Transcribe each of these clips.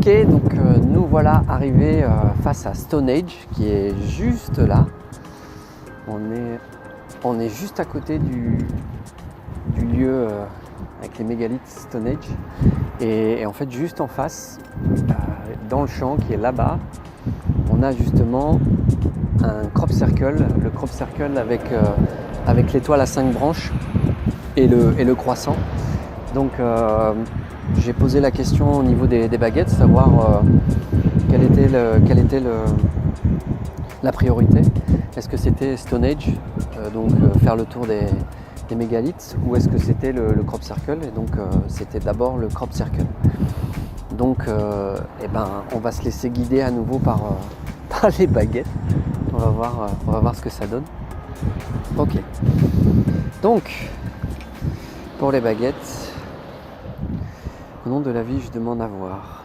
Ok, donc nous voilà arrivés face à Stonehenge qui est juste là. On est juste à côté du lieu avec les mégalithes Stonehenge. Et en fait, juste en face, dans le champ qui est là-bas, on a justement un crop circle, le crop circle avec l'étoile à 5 branches et le croissant. Donc j'ai posé la question au niveau des baguettes, savoir quelle était la priorité. Est-ce que c'était Stonehenge, donc faire le tour des mégalithes, ou est-ce que c'était le crop circle? Et donc c'était d'abord le crop circle. Donc on va se laisser guider à nouveau par les baguettes. On va voir ce que ça donne. Ok. Donc pour les baguettes, au nom de la vie, je demande à voir.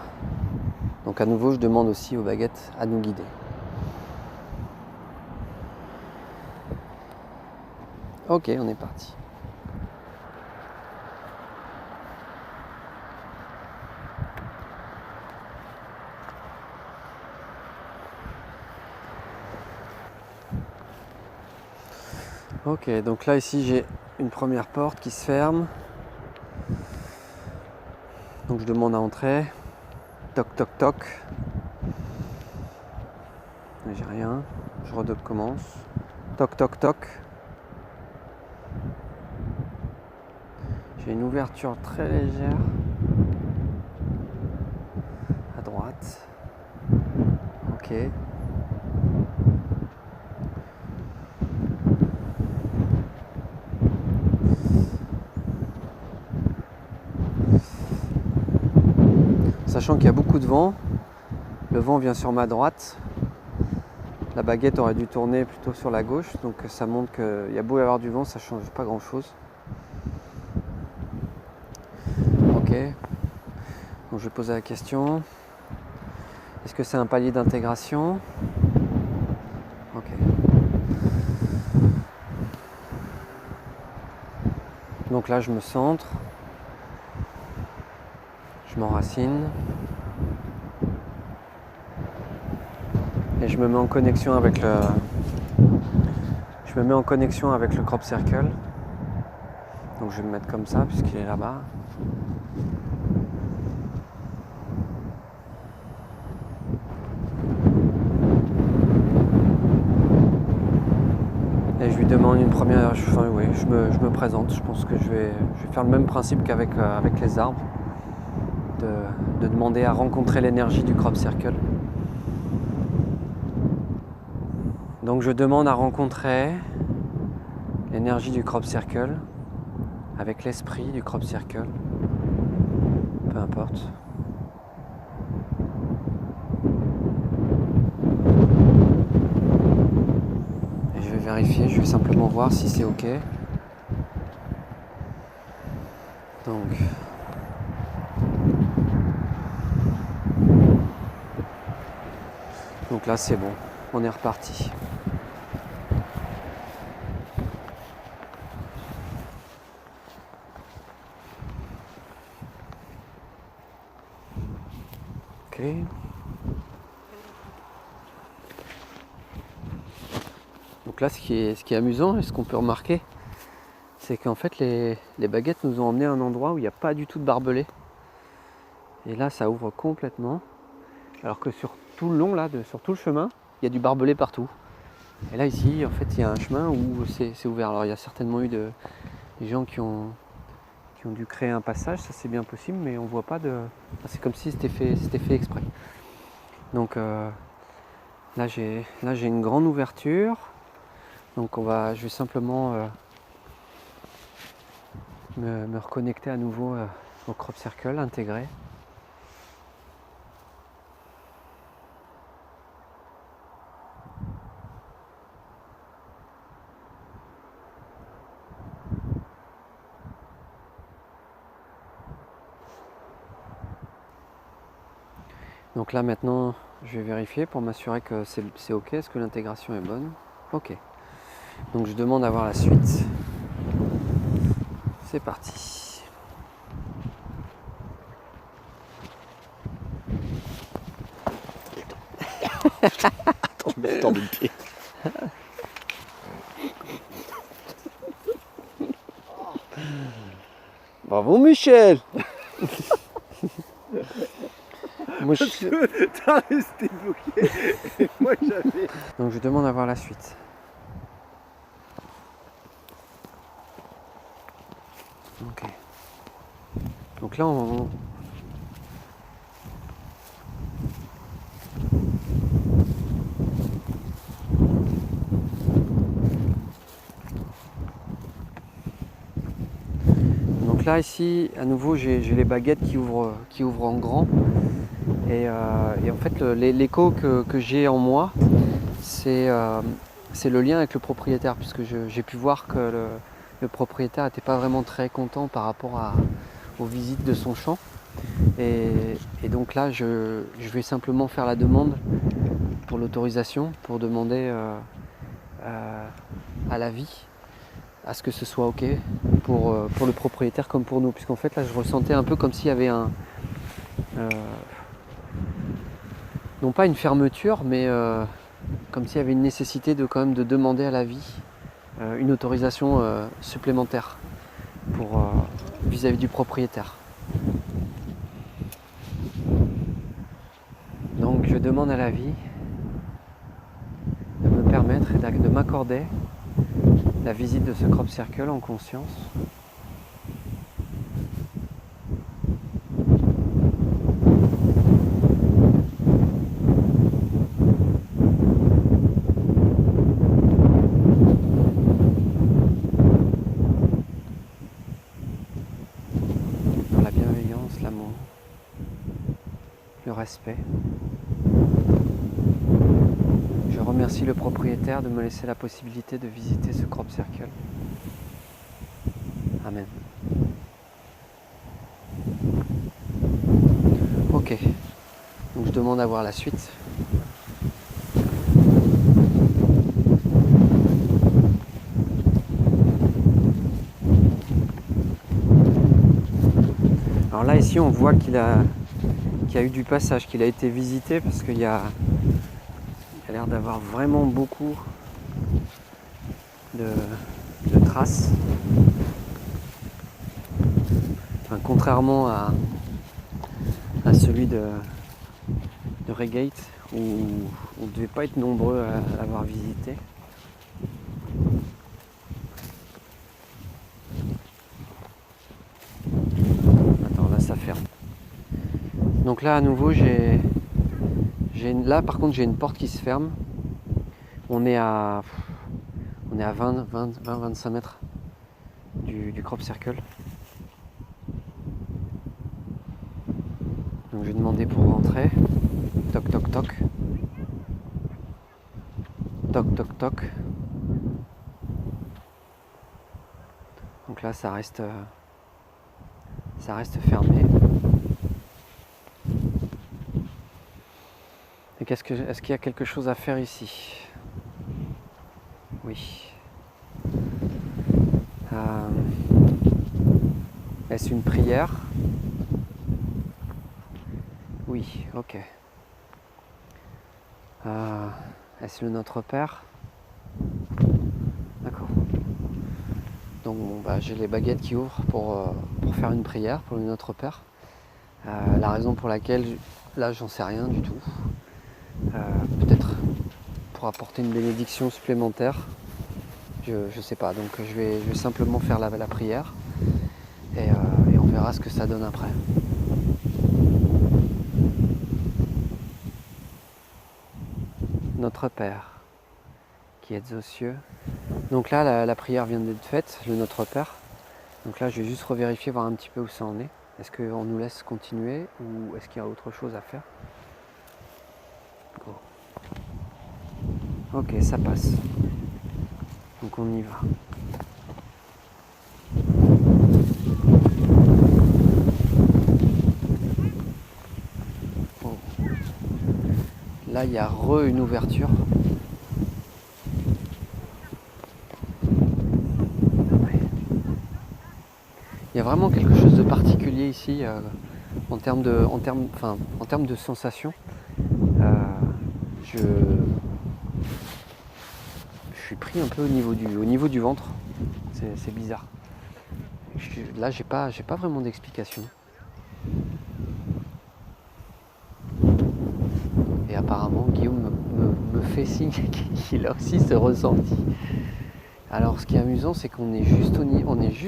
Donc à nouveau, je demande aussi aux baguettes à nous guider. Ok, on est parti. Ok, donc là ici j'ai une première porte qui se ferme. Donc je demande à entrer. Toc toc toc. J'ai rien. Je recommence. Toc toc toc. J'ai une ouverture très légère à droite. Ok. Sachant qu'il y a beaucoup de vent, le vent vient sur ma droite. La baguette aurait dû tourner plutôt sur la gauche, donc ça montre qu'il y a beau y avoir du vent, ça ne change pas grand chose. Ok. Donc je vais poser la question. Est-ce que c'est un palier d'intégration? Ok. Donc là je me centre. Je m'enracine. Et je me mets en connexion avec le crop circle. Donc je vais me mettre comme ça puisqu'il est là-bas. Et je lui demande une première... je me présente. Je pense que je vais faire le même principe qu'avec avec les arbres. De demander à rencontrer l'énergie du crop circle. Donc je demande à rencontrer l'énergie du crop circle avec l'esprit du crop circle. Peu importe. Et je vais vérifier, je vais simplement voir si c'est ok. Donc là c'est bon, on est reparti. Ok. Donc là ce qui est amusant et ce qu'on peut remarquer, c'est qu'en fait les baguettes nous ont emmené à un endroit où il n'y a pas du tout de barbelés. Et là ça ouvre complètement. Alors que sur tout le long là, sur tout le chemin, il y a du barbelé partout. Et là ici en fait il y a un chemin où c'est ouvert. Alors il y a certainement eu des gens qui ont dû créer un passage, ça c'est bien possible, mais on voit pas de. C'est comme si c'était fait exprès. Donc là j'ai une grande ouverture. Donc je vais simplement me reconnecter à nouveau au crop circle intégré. Donc là maintenant je vais vérifier pour m'assurer que c'est ok, est-ce que l'intégration est bonne? Ok. Donc je demande à voir la suite. C'est parti. Attends, je me tends le pied. Bravo Michel. Moi, T'as resté bloqué. Et moi j'avais. Donc je demande à voir la suite. Ok. Donc là on... Donc là ici à nouveau j'ai les baguettes qui ouvrent en grand. Et en fait l'écho que j'ai en moi c'est le lien avec le propriétaire, puisque j'ai pu voir que le propriétaire n'était pas vraiment très content par rapport aux visites de son champ. Et donc là, je vais simplement faire la demande pour l'autorisation, pour demander à l'avis, à ce que ce soit OK pour le propriétaire comme pour nous. Puisqu'en fait, là, je ressentais un peu comme s'il y avait non pas une fermeture, mais comme s'il y avait une nécessité de quand même de demander à l'avis une autorisation supplémentaire pour vis-à-vis du propriétaire. Donc je demande à l'avis de me permettre et de m'accorder la visite de ce crop circle en conscience. Dans la bienveillance, l'amour, le respect. Je remercie le propriétaire de me laisser la possibilité de visiter ce crop circle. Amen. Ok, donc je demande à voir la suite. Alors là ici on voit qu'il y a eu du passage, qu'il a été visité, parce qu'il y a l'air d'avoir vraiment beaucoup de traces. Enfin, contrairement à celui de Reigate, où on ne devait pas être nombreux à l'avoir visité. Attends, là ça ferme. Donc là à nouveau là par contre j'ai une porte qui se ferme. On est à 20-25 mètres du crop circle. Donc je vais demander pour rentrer. Toc toc toc. Toc toc toc. Donc là ça reste fermé. Et est-ce qu'il y a quelque chose à faire ici? Oui. Est-ce une prière? Oui, ok. Est-ce le Notre Père? D'accord. Donc bon, bah, j'ai les baguettes qui ouvrent pour faire une prière pour le Notre Père. La raison pour laquelle, là j'en sais rien du tout. Peut-être pour apporter une bénédiction supplémentaire. Je sais pas, donc je vais simplement faire la prière et on verra ce que ça donne après. Notre Père, qui êtes aux cieux. Donc là, la prière vient d'être faite, le Notre Père. Donc là, je vais juste revérifier, voir un petit peu où ça en est. Est-ce qu'on nous laisse continuer ou est-ce qu'il y a autre chose à faire? Go. Ok, ça passe. Donc on y va. Oh. Là, il y a une ouverture. Il y a vraiment quelque chose de particulier ici en termes de sensations. je suis pris un peu au niveau du ventre. C'est bizarre. Là, j'ai pas vraiment d'explication. Et apparemment, Guillaume me fait signe qu'il a aussi ce ressenti. Alors, ce qui est amusant, c'est qu'on est juste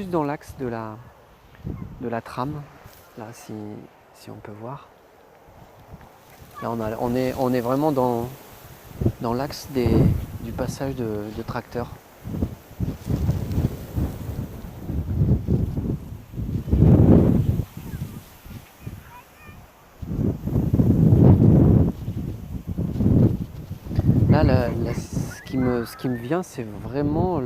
dans l'axe de la trame. Là, si on peut voir. Là, on est vraiment dans l'axe du passage de tracteur. Là, ce qui me vient, c'est vraiment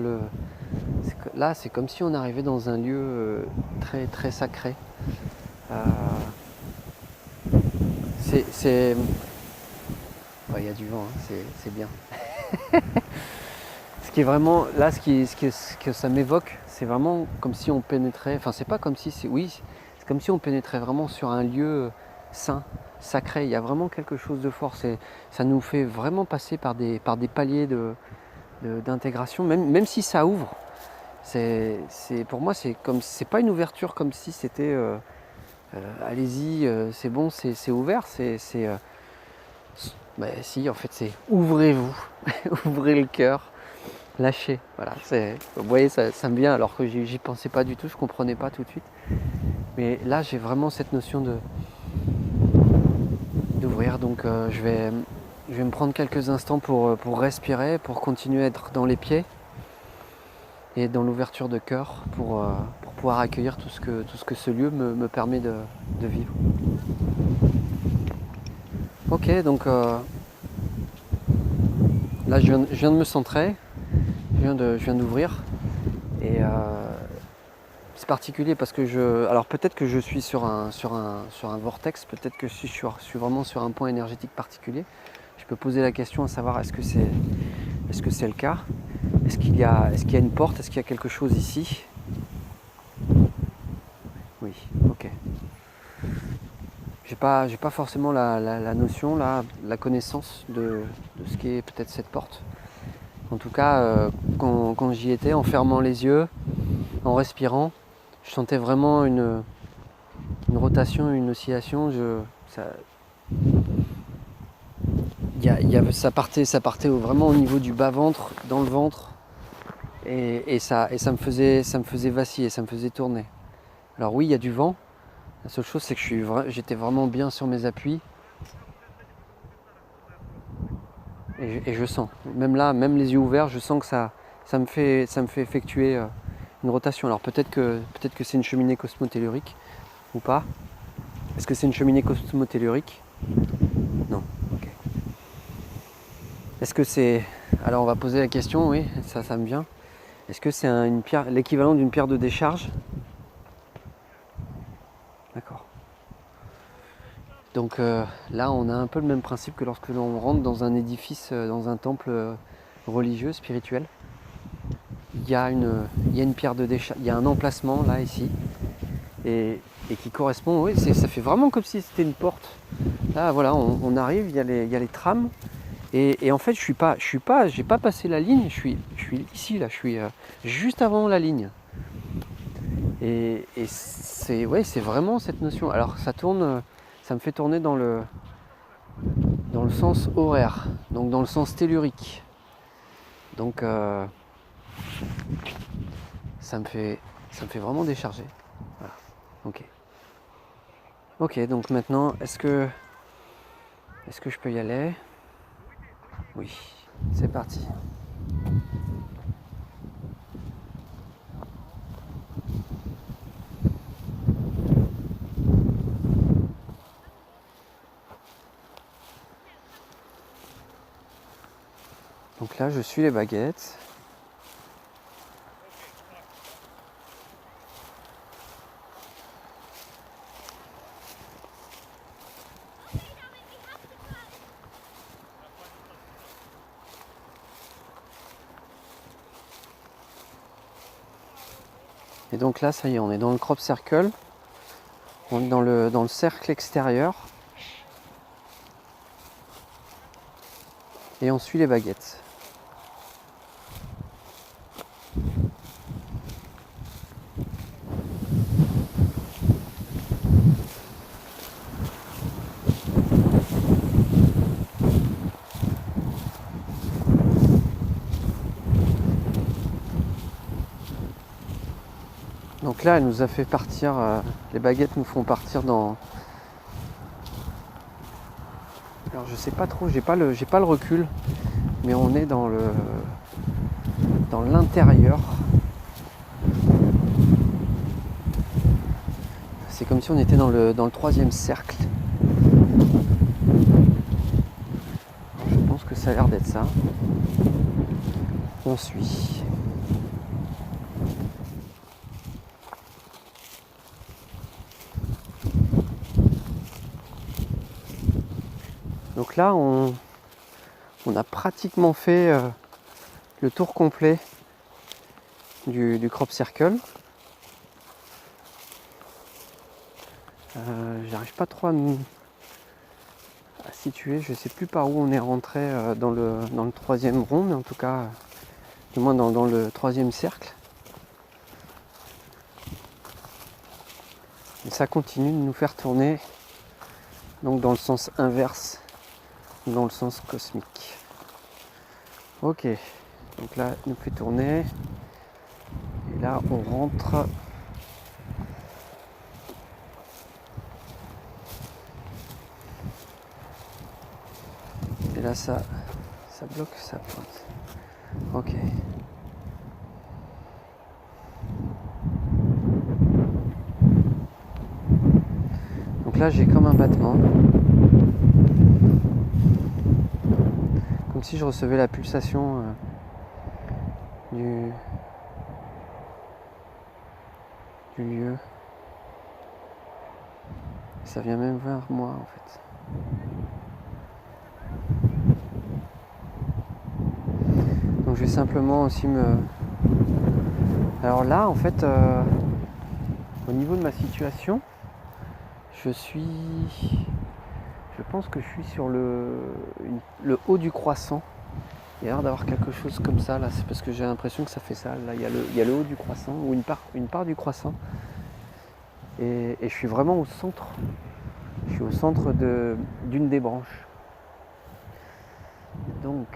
là, c'est comme si on arrivait dans un lieu très, très sacré. C'est... Il y a du vent, hein, c'est bien. Ce qui est vraiment... Là, ce que ça m'évoque, c'est vraiment comme si on pénétrait... Enfin, c'est pas comme si... c'est comme si on pénétrait vraiment sur un lieu saint, sacré. Il y a vraiment quelque chose de fort. Ça nous fait vraiment passer par des paliers d'intégration, même si ça ouvre. Pour moi, c'est pas une ouverture comme si c'était... allez-y, c'est bon, c'est ouvert. Si, en fait, c'est ouvrez-vous, ouvrez le cœur, lâchez. Voilà, vous voyez, ça me vient alors que j'y pensais pas du tout, je comprenais pas tout de suite. Mais là, j'ai vraiment cette notion d'ouvrir. Donc, je vais me prendre quelques instants pour respirer, pour continuer à être dans les pieds et dans l'ouverture de cœur pour pouvoir accueillir tout ce que ce lieu me permet de vivre. Ok, donc là je viens de me centrer, je viens d'ouvrir et c'est particulier parce que alors peut-être que je suis sur un vortex, peut-être que je suis vraiment sur un point énergétique particulier. Je peux poser la question à savoir est-ce que c'est le cas, est-ce qu'il y a une porte, est-ce qu'il y a quelque chose ici? Oui, ok. J'ai pas forcément la notion, la connaissance de ce qu'est peut-être cette porte. En tout cas, quand j'y étais, en fermant les yeux, en respirant, je sentais vraiment une rotation, une oscillation. Ça partait vraiment au niveau du bas-ventre, dans le ventre, et ça me faisait vaciller, ça me faisait tourner. Alors oui, il y a du vent. La seule chose, c'est que j'étais vraiment bien sur mes appuis. Et je sens, même là, même les yeux ouverts, je sens que ça me fait effectuer une rotation. Alors peut-être que c'est une cheminée cosmotellurique ou pas. Est-ce que c'est une cheminée cosmotellurique? Non, ok. Est-ce que c'est... Alors on va poser la question, oui, ça me vient. Est-ce que c'est l'équivalent d'une pierre de décharge? D'accord. Donc là, on a un peu le même principe que lorsque l'on rentre dans un édifice, dans un temple religieux, spirituel. Il y a une pierre de décharge, il y a un emplacement là, ici, et qui correspond, oui, ça fait vraiment comme si c'était une porte. Là, voilà, on arrive, il y a les trams, et en fait, j'ai pas passé la ligne, je suis ici, là, je suis juste avant la ligne. Et c'est vraiment cette notion. Alors, ça tourne, ça me fait tourner dans le sens horaire, donc dans le sens tellurique. Donc, ça me fait vraiment décharger. Voilà. Ok, donc maintenant, est-ce que je peux y aller? Oui, c'est parti. Donc là, je suis les baguettes. Et donc là, ça y est, on est dans le crop circle. On est dans le cercle extérieur. Et on suit les baguettes. Donc là, elle nous a fait partir, les baguettes nous font partir dans... Alors je sais pas trop, j'ai pas le recul, mais on est dans l'intérieur. C'est comme si on était dans le 3e cercle. Alors, je pense que ça a l'air d'être ça. On suit. Donc là, on a pratiquement fait le tour complet du crop circle. J'arrive pas trop à situer, je sais plus par où on est rentré dans le 3e rond, mais en tout cas, du moins dans le 3e cercle. Et ça continue de nous faire tourner, donc dans le sens inverse, dans le sens cosmique. Ok, donc là, il nous fait tourner. Et là, on rentre. Et là, ça bloque, ça pointe. Ok. Donc là, j'ai comme un battement. Comme si je recevais la pulsation du lieu. Ça vient même vers moi en fait. Donc je vais simplement aussi me... Alors là en fait, au niveau de ma situation, je pense que je suis sur le haut du croissant. Il y a l'air d'avoir quelque chose comme ça là, c'est parce que j'ai l'impression que ça fait ça. Là il y a le haut du croissant, ou une part du croissant. Et je suis vraiment au centre. Je suis au centre d'une des branches. Donc,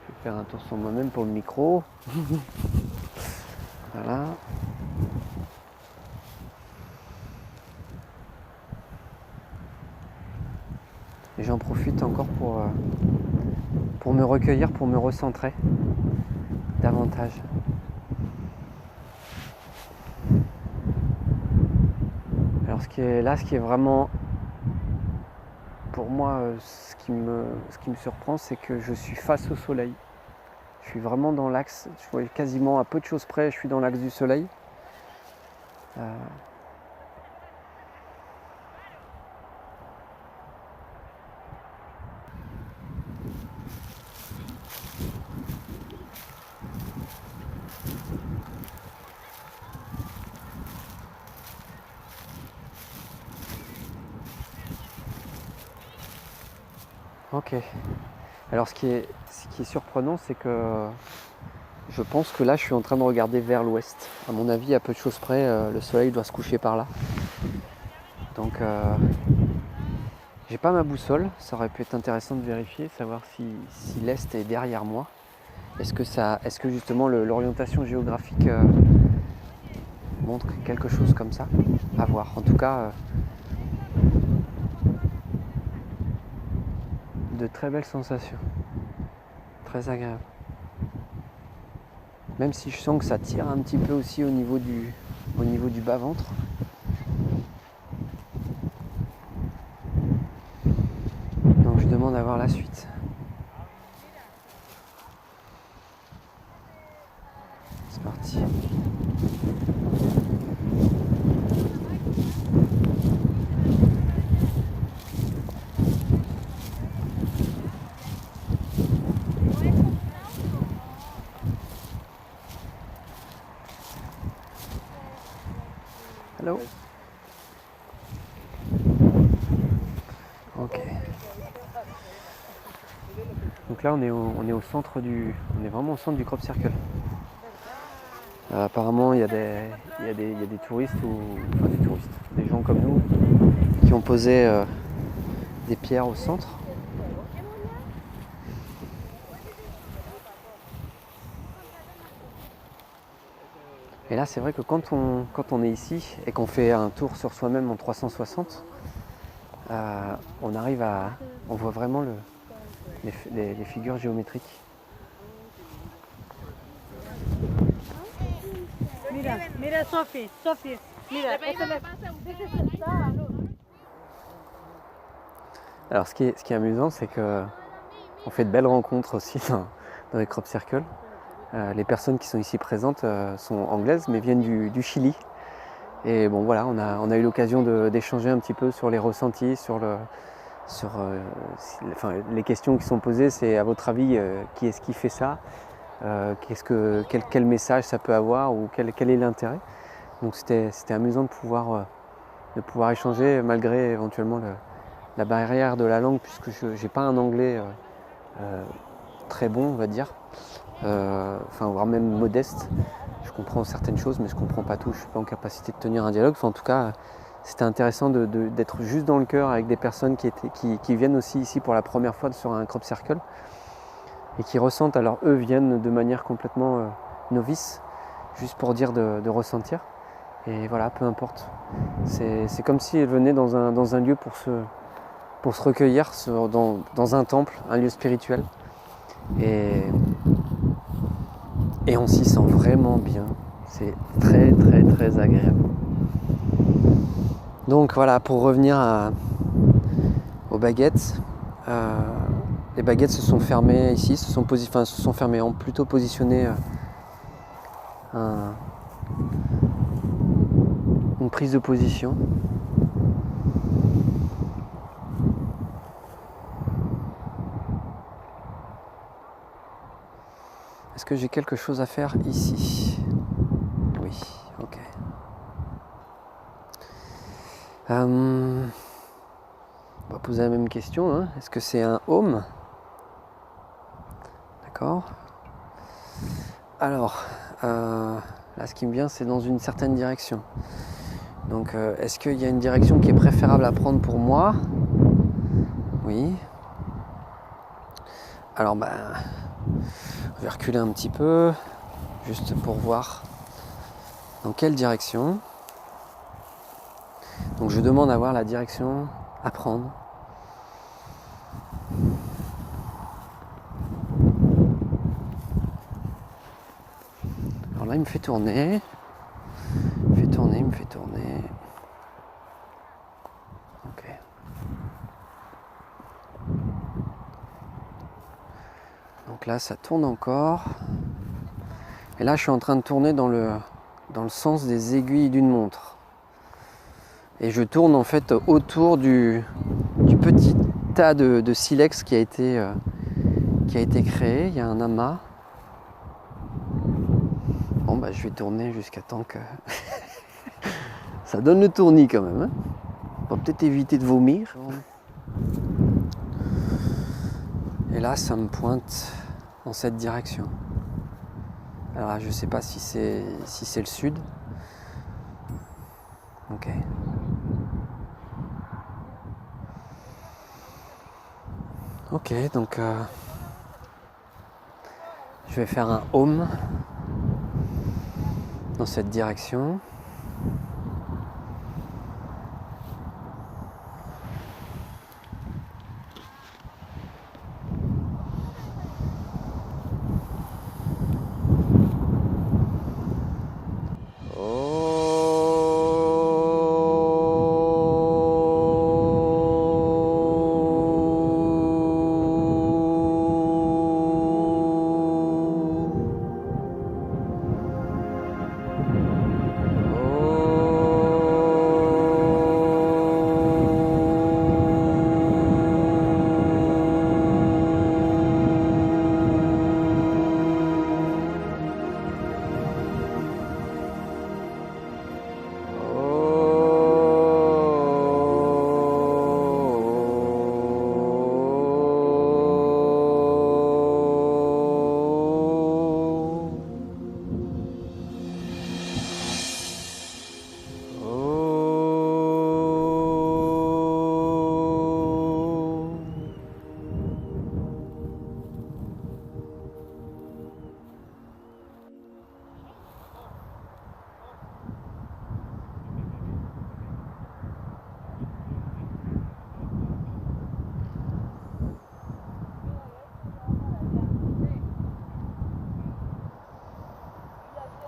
je vais faire un tour sur moi-même pour le micro. Voilà. Et j'en profite encore pour me recueillir, pour me recentrer davantage. Alors ce qui est vraiment, pour moi, ce qui me surprend, c'est que je suis face au soleil. Je suis vraiment dans l'axe, je vois quasiment à peu de choses près, je suis dans l'axe du soleil. Ok. Alors ce qui est surprenant, c'est que je pense que là je suis en train de regarder vers l'ouest. À mon avis, à peu de choses près, le soleil doit se coucher par là. Donc j'ai pas ma boussole, ça aurait pu être intéressant de vérifier, savoir si l'est est derrière moi. Est-ce que justement l'orientation géographique montre quelque chose comme ça? À voir. En tout cas, de très belles sensations. Très agréable. Même si je sens que ça tire un petit peu aussi au niveau du bas-ventre. Donc je demande à voir la suite. C'est parti. Hello. Ok. Donc là on est au centre on est vraiment au centre du crop circle. Apparemment il y a des touristes enfin des touristes, des gens comme nous qui ont posé des pierres au centre. Et là c'est vrai que quand on est ici et qu'on fait un tour sur soi-même en 360, on voit vraiment les figures géométriques. Mira Sophie, mira, Alors ce qui est amusant, c'est qu'on fait de belles rencontres aussi dans les crop circles. Les personnes qui sont ici présentes sont anglaises mais viennent du Chili. Et bon voilà, on a eu l'occasion d'échanger un petit peu sur les ressentis, les questions qui sont posées, c'est à votre avis qui est-ce qui fait ça, quel message ça peut avoir ou quel est l'intérêt. Donc c'était amusant de pouvoir échanger malgré éventuellement la barrière de la langue, puisque je n'ai pas un anglais très bon, on va dire, voire même modeste. Je comprends certaines choses, mais je ne comprends pas tout. Je ne suis pas en capacité de tenir un dialogue. En tout cas, c'était intéressant d'être juste dans le cœur avec des personnes qui viennent aussi ici pour la première fois sur un crop circle et qui ressentent. Alors eux viennent de manière complètement novice, juste pour dire de ressentir. Et voilà, peu importe. C'est comme s'ils venaient dans un lieu pour se recueillir dans un temple, un lieu spirituel. Et on s'y sent vraiment bien. C'est très très très agréable. Donc voilà, pour revenir aux baguettes, les baguettes se sont fermées ici, se sont fermées, ont plutôt positionné une prise de position. Est-ce que j'ai quelque chose à faire ici? Oui, ok. On va poser la même question. Hein. Est-ce que c'est un home? D'accord. Alors, là ce qui me vient, c'est dans une certaine direction. Donc, est-ce qu'il y a une direction qui est préférable à prendre pour moi? Oui. Alors, je vais reculer un petit peu, juste pour voir dans quelle direction. Donc je demande à voir la direction à prendre. Alors là, il me fait tourner. Il me fait tourner. Ok. Donc là, ça tourne encore. Et là, je suis en train de tourner dans le sens des aiguilles d'une montre. Et je tourne en fait autour du petit tas de silex qui a été créé. Il y a un amas. Bon, je vais tourner jusqu'à temps que ça donne le tournis quand même. Hein. On va peut-être éviter de vomir. Et là, ça me pointe dans cette direction. Alors là, je sais pas si c'est le sud. Ok. Ok, donc je vais faire un home dans cette direction.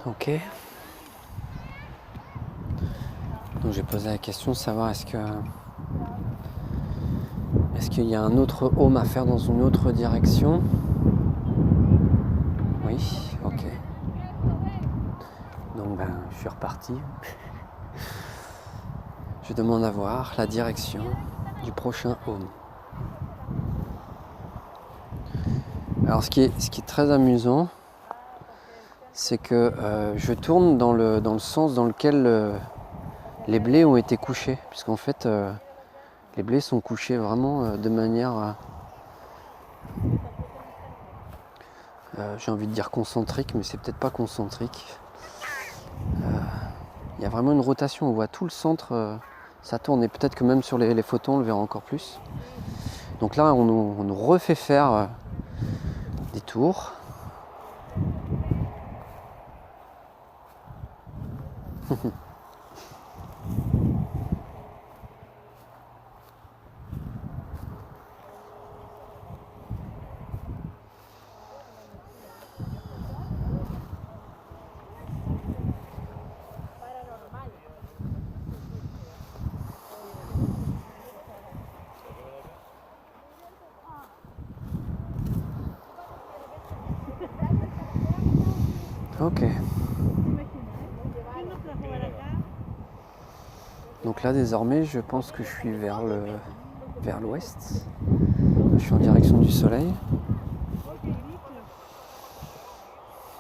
Ok. Donc j'ai posé la question de savoir est-ce qu'il y a un autre home à faire dans une autre direction. Oui, ok. Donc ben je suis reparti. Je demande à voir la direction du prochain home. Alors ce qui est très amusant, c'est que je tourne dans le sens dans lequel les blés ont été couchés, puisqu'en fait les blés sont couchés vraiment de manière, j'ai envie de dire concentrique, mais c'est peut-être pas concentrique. Il y a vraiment une rotation, on voit tout le centre, ça tourne, et peut-être que même sur les photos on le verra encore plus. Donc là on nous refait faire des tours. Ok. Donc là désormais je pense que je suis vers l'ouest. Je suis en direction du soleil.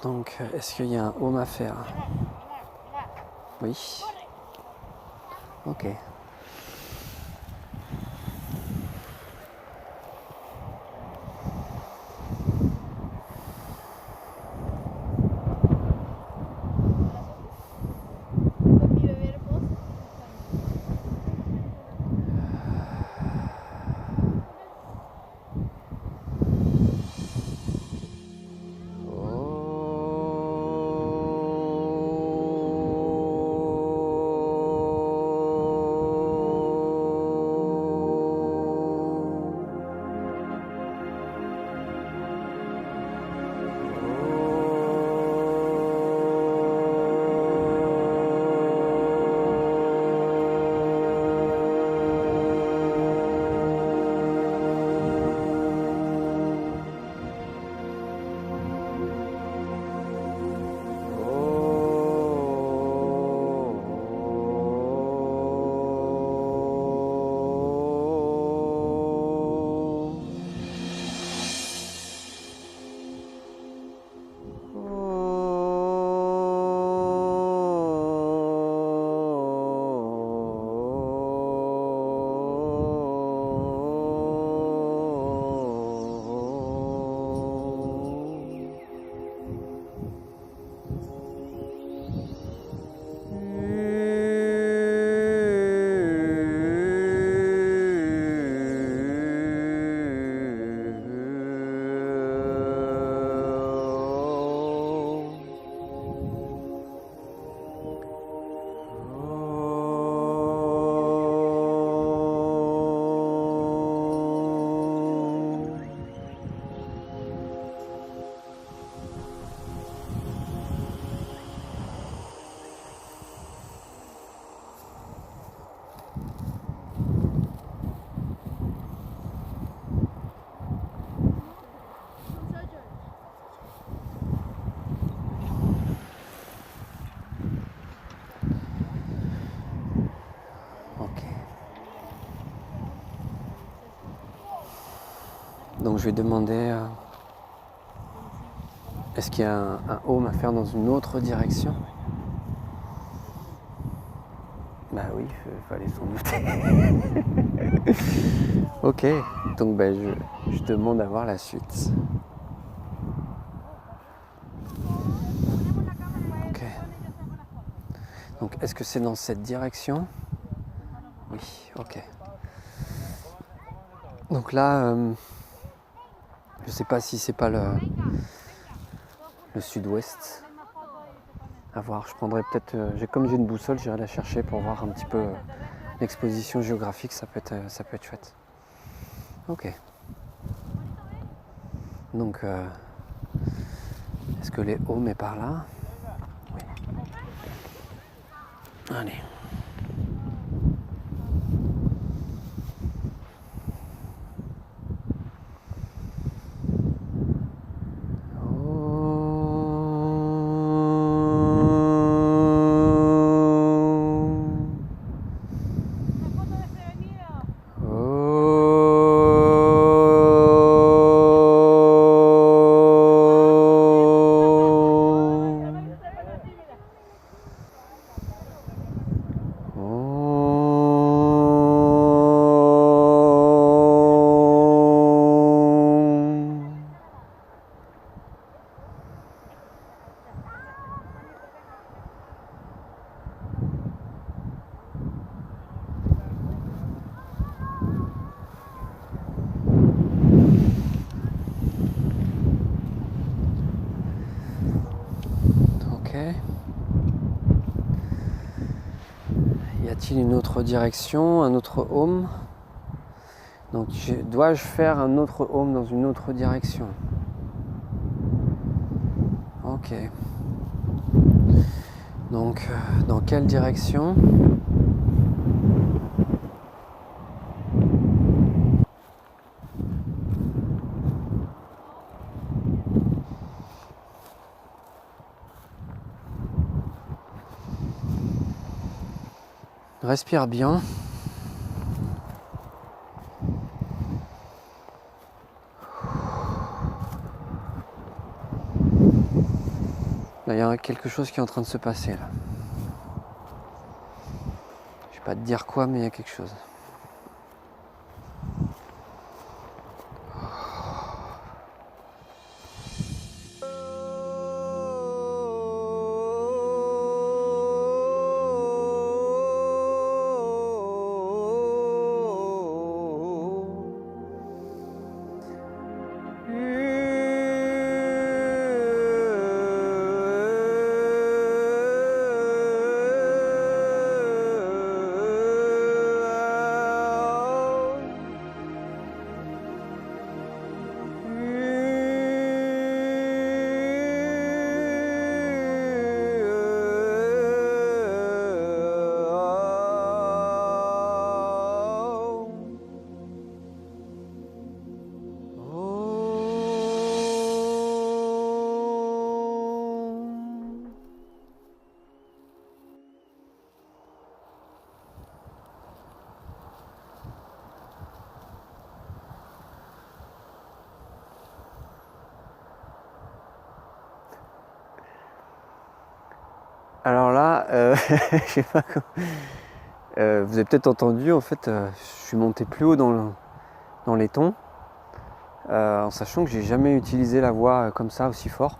Donc est-ce qu'il y a un home à faire? Oui. Ok. Donc je vais demander est-ce qu'il y a un home à faire dans une autre direction? Bah oui, il fallait s'en douter. Ok, donc bah, je demande à voir la suite. Ok. Donc est-ce que c'est dans cette direction? Oui, ok. Donc là, je sais pas si c'est pas le sud-ouest. À voir, je prendrai peut-être, comme j'ai une boussole, j'irai la chercher pour voir un petit peu l'exposition géographique, ça peut être chouette. Ok. Donc, est-ce que les homes est par là? Oui. Allez. Y a-t-il une autre direction, un autre home? Donc dois-je faire un autre home dans une autre direction? Ok. Donc dans quelle direction? Respire bien. Là, il y a quelque chose qui est en train de se passer là. Je vais pas te dire quoi, mais il y a quelque chose. Alors là, je sais pas comment... vous avez peut-être entendu, en fait, je suis monté plus haut dans les tons, en sachant que j'ai jamais utilisé la voix comme ça, aussi fort,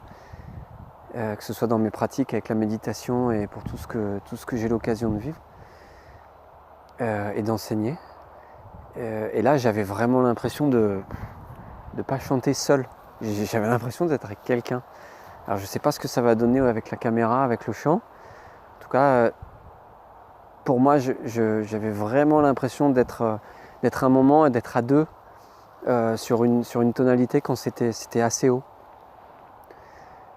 que ce soit dans mes pratiques avec la méditation et pour tout ce que j'ai l'occasion de vivre et d'enseigner. Et là, j'avais vraiment l'impression de ne pas chanter seul. J'avais l'impression d'être avec quelqu'un. Alors je sais pas ce que ça va donner avec la caméra, avec le chant. En tout cas, pour moi, j'avais vraiment l'impression d'être un moment et d'être à deux sur une tonalité quand c'était assez haut.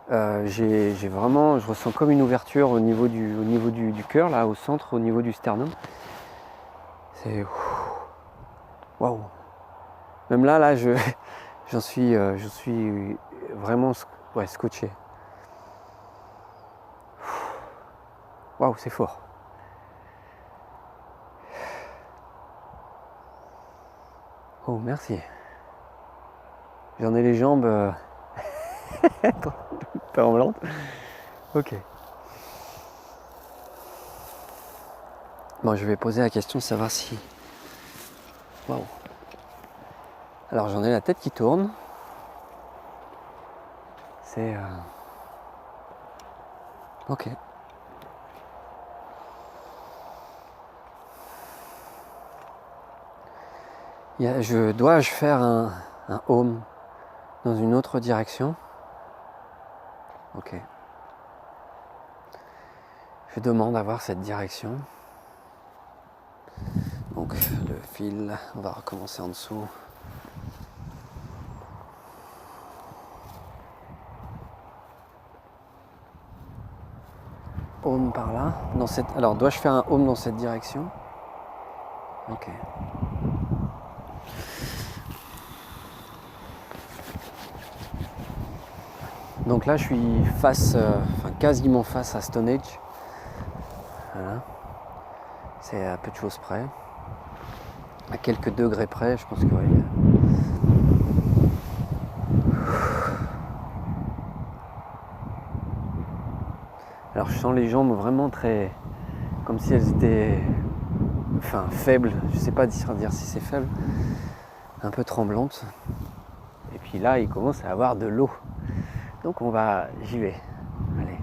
Je ressens comme une ouverture au niveau du cœur, là, au centre, au niveau du sternum. C'est waouh. Même là, j'en suis vraiment scotché. Waouh, c'est fort. Oh, merci. J'en ai les jambes tremblantes. Ok. Bon, je vais poser la question de savoir si... Waouh. Alors, j'en ai la tête qui tourne. C'est... Ok. Dois-je faire un home dans une autre direction? Ok. Je demande à voir cette direction. Donc le fil, on va recommencer en dessous. home par là. Alors, dois-je faire un home dans cette direction? Ok. Donc là, je suis quasiment face à Stonehenge. Voilà. C'est à peu de choses près. À quelques degrés près, je pense que oui. Alors je sens les jambes vraiment très... comme si elles étaient... faibles. Je sais pas dire si c'est faible. Un peu tremblantes. Et puis là, il commence à avoir de l'eau. Donc j'y vais. Allez.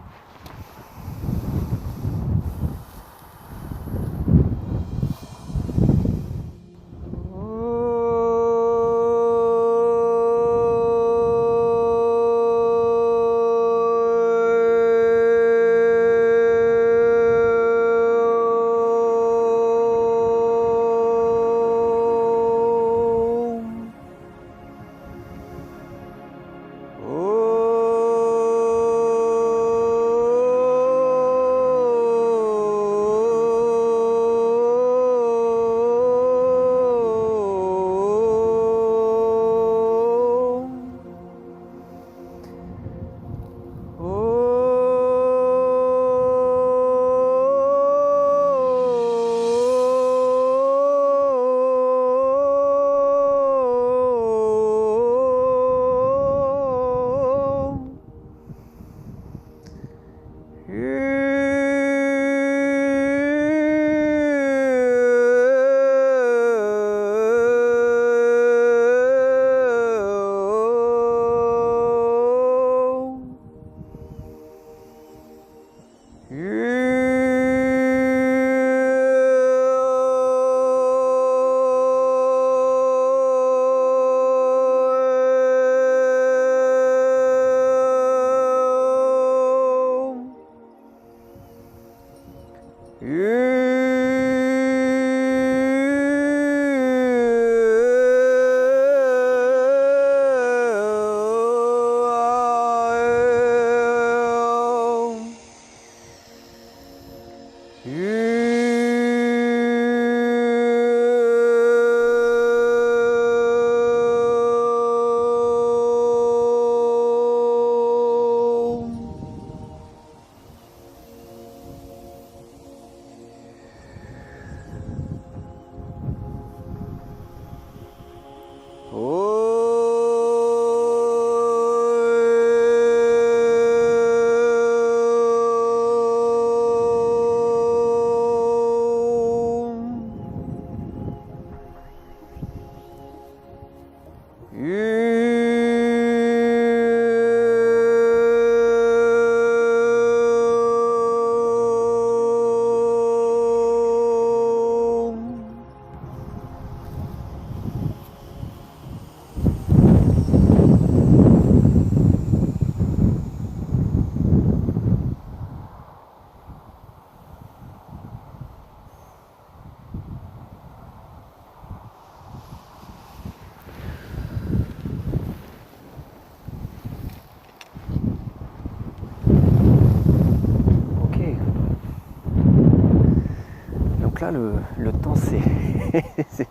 Là, le temps s'est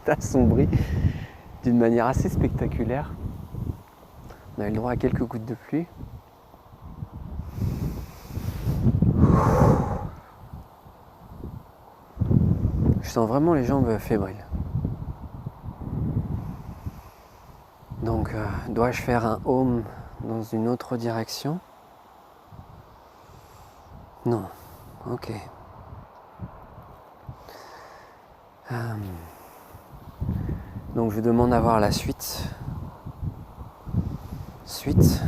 assombri d'une manière assez spectaculaire. On a eu le droit à quelques gouttes de pluie. Je sens vraiment les jambes fébriles. Donc, dois-je faire un home dans une autre direction? Non. Ok. Donc je demande à voir la suite. Suite.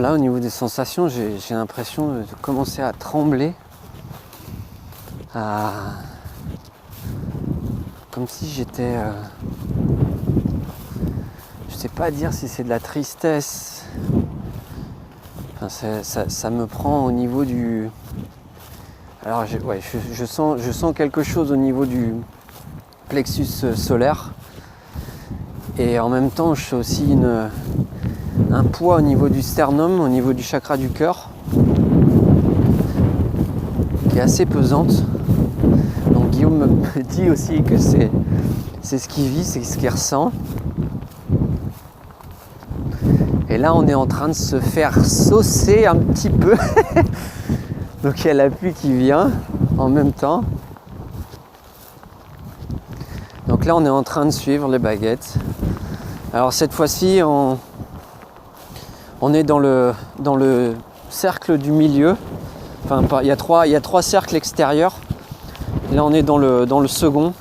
là, au niveau des sensations, j'ai l'impression de commencer à trembler. Comme si j'étais... je sais pas dire si c'est de la tristesse. Enfin, ça me prend au niveau du... Alors, je sens quelque chose au niveau du plexus solaire. Et en même temps, je sens aussi un poids au niveau du sternum, au niveau du chakra du cœur, qui est assez pesante. Donc Guillaume me dit aussi que c'est ce qu'il vit, c'est ce qu'il ressent. Et là, on est en train de se faire saucer un petit peu. Donc il y a la pluie qui vient en même temps. Donc là, on est en train de suivre les baguettes. Alors cette fois-ci, on est dans le cercle du milieu. Enfin, il y a trois cercles extérieurs. Là, on est dans le second.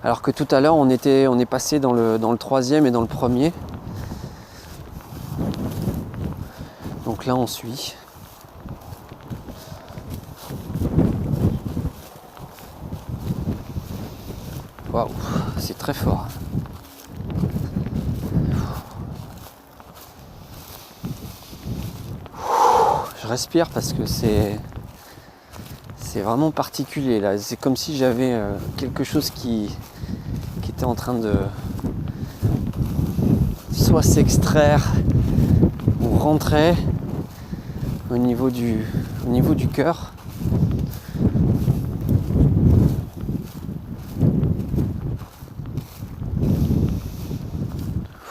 Alors que tout à l'heure, on est passé dans le troisième et dans le premier. Donc là, on suit. Waouh, c'est très fort. Je respire parce que c'est vraiment particulier là. C'est comme si j'avais quelque chose qui était en train de soit s'extraire ou rentrer au niveau du cœur.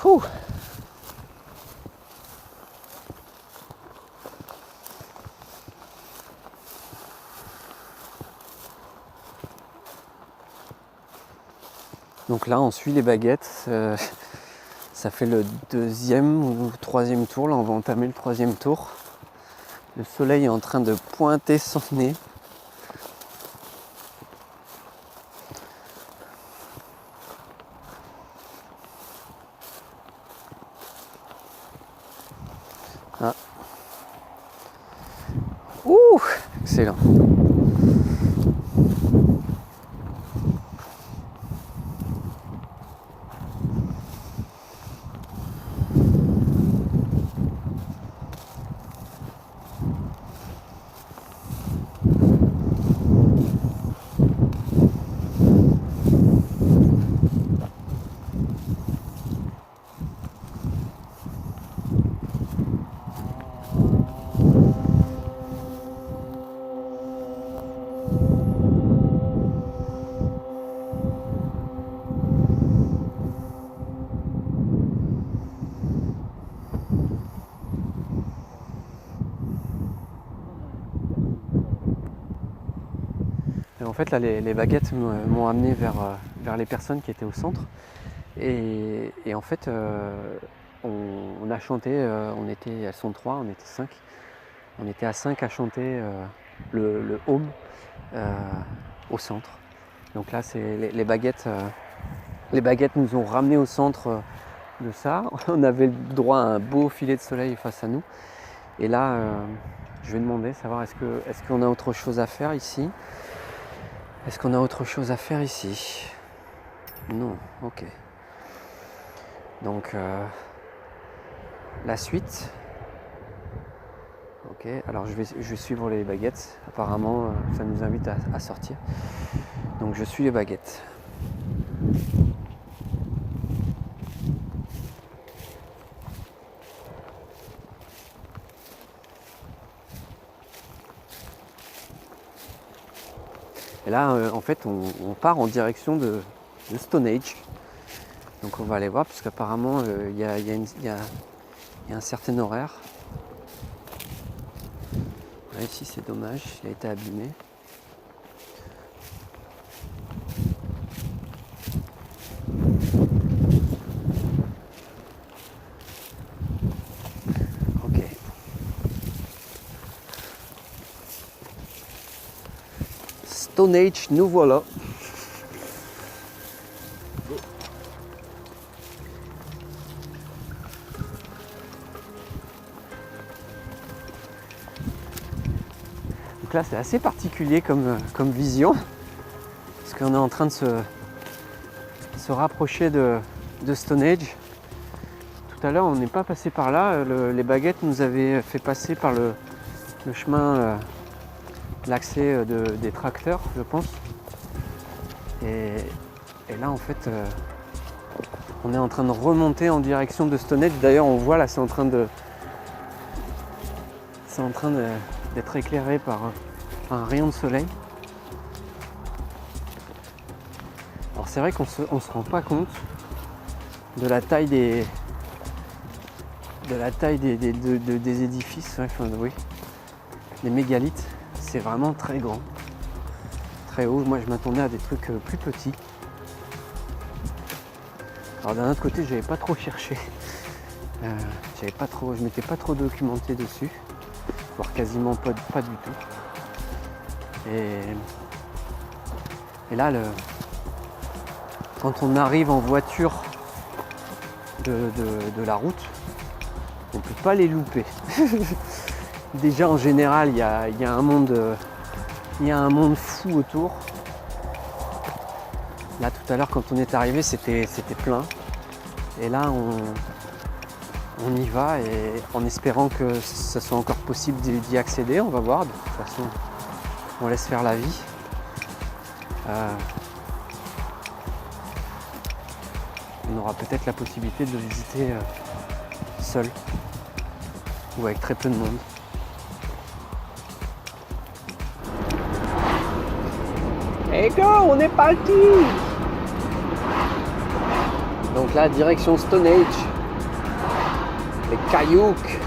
Ouh. Donc là, on suit les baguettes. Ça fait le deuxième ou troisième tour. Là, on va entamer le troisième tour. Le soleil est en train de pointer son nez. Ah. Ouh, excellent. Et en fait, là, les baguettes m'ont amené vers les personnes qui étaient au centre. Et en fait, on a chanté, elles sont 3, on était 5. On était à 5 à chanter le home au centre. Donc là, c'est les baguettes. Les baguettes nous ont ramenés au centre de ça. On avait le droit à un beau filet de soleil face à nous. Et là, je vais demander, savoir est-ce qu'on a autre chose à faire ici. Est-ce qu'on a autre chose à faire ici? Non, ok. Donc, la suite. Ok, alors je vais suivre les baguettes. Apparemment, ça nous invite à sortir. Donc, je suis les baguettes. Et là, en fait, on part en direction de Stonehenge. Donc on va aller voir, parce qu'apparemment, il y a un certain horaire. Là, ici, c'est dommage, il a été abîmé. Ok. Stonehenge, nous voilà. Donc là c'est assez particulier comme vision, parce qu'on est en train de se rapprocher de Stonehenge. Tout à l'heure on n'est pas passé par là, les baguettes nous avaient fait passer par le chemin, l'accès des tracteurs je pense. Et là en fait on est en train de remonter en direction de Stonehenge. D'ailleurs on voit là c'est en train d'être éclairé par un rayon de soleil. Alors c'est vrai qu'on se rend pas compte de la taille des édifices, enfin, oui, les mégalithes, c'est vraiment très grand, très haut. Moi je m'attendais à des trucs plus petits. Alors d'un autre côté j'avais pas trop cherché, je m'étais pas trop documenté dessus, voire quasiment pas du tout. Et là quand on arrive en voiture de la route, on ne peut pas les louper. Déjà en général il y a un monde fou autour. Là tout à l'heure quand on est arrivé c'était plein. Et là on y va, et en espérant que ce soit encore possible d'y accéder, on va voir. De toute façon on laisse faire la vie. On aura peut-être la possibilité de le visiter seul ou avec très peu de monde. Et go, on est parti! Donc là, direction Stonehenge, les Caillouks.